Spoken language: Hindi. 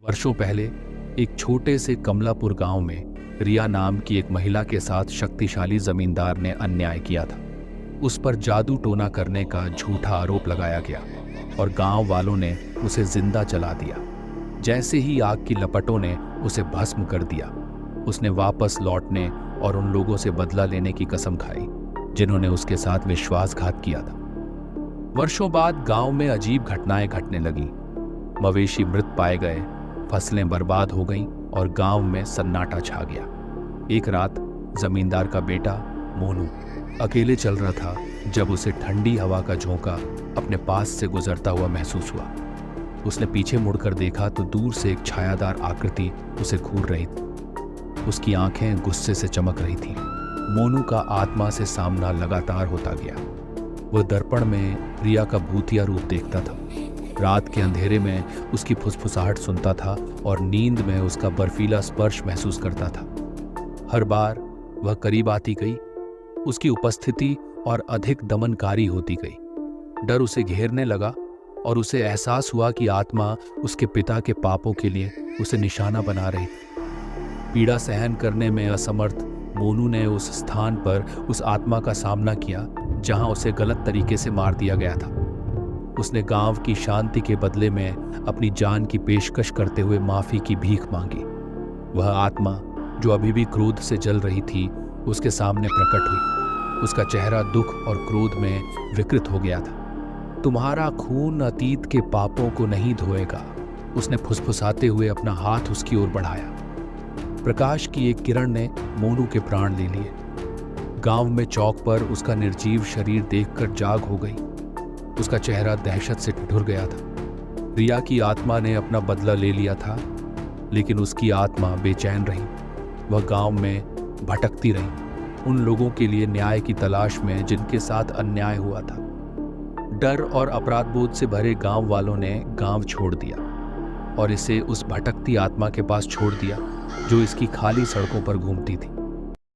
वर्षों पहले एक छोटे से कमलापुर गांव में रिया नाम की एक महिला के साथ शक्तिशाली जमींदार ने अन्याय किया था। उस पर जादू टोना करने का झूठा आरोप लगाया गया और गांव वालों ने उसे जिंदा जला दिया। जैसे ही आग की लपटों ने उसे भस्म कर दिया, उसने वापस लौटने और उन लोगों से बदला लेने की कसम खाई जिन्होंने उसके साथ विश्वासघात किया था। वर्षों बाद गांव में अजीब घटनाएं घटने लगी। मवेशी मृत पाए गए, फसलें बर्बाद हो गईं और गांव में सन्नाटा छा गया। एक रात जमींदार का बेटा मोनू अकेले चल रहा था जब उसे ठंडी हवा का झोंका अपने पास से गुजरता हुआ महसूस हुआ। उसने पीछे मुड़कर देखा तो दूर से एक छायादार आकृति उसे घूर रही थी। उसकी आंखें गुस्से से चमक रही थीं। मोनू का आत्मा से सामना लगातार होता गया। वह दर्पण में रिया का भूतिया रूप देखता था। रात के अंधेरे में उसकी फुसफुसाहट सुनता था और नींद में उसका बर्फीला स्पर्श महसूस करता था। हर बार वह करीब आती गई, उसकी उपस्थिति और अधिक दमनकारी होती गई। डर उसे घेरने लगा और उसे एहसास हुआ कि आत्मा उसके पिता के पापों के लिए उसे निशाना बना रही थी। पीड़ा सहन करने में असमर्थ मोनू ने उस स्थान पर उस आत्मा का सामना किया जहां उसे गलत तरीके से मार दिया गया था। उसने गांव की शांति के बदले में अपनी जान की पेशकश करते हुए माफी की भीख मांगी। वह आत्मा जो अभी भी क्रोध से जल रही थी उसके सामने प्रकट हुई। उसका चेहरा दुख और क्रोध में विकृत हो गया था। तुम्हारा खून अतीत के पापों को नहीं धोएगा, उसने फुसफुसाते हुए अपना हाथ उसकी ओर बढ़ाया। प्रकाश की एक किरण ने मोनू के प्राण ले लिए। गांव में चौक पर उसका निर्जीव शरीर देखकर जाग हो गई। उसका चेहरा दहशत से ठिठुर गया था। रिया की आत्मा ने अपना बदला ले लिया था, लेकिन उसकी आत्मा बेचैन रही। वह गांव में भटकती रही, उन लोगों के लिए न्याय की तलाश में जिनके साथ अन्याय हुआ था। डर और अपराध बोध से भरे गांव वालों ने गांव छोड़ दिया और इसे उस भटकती आत्मा के पास छोड़ दिया जो इसकी खाली सड़कों पर घूमती थी।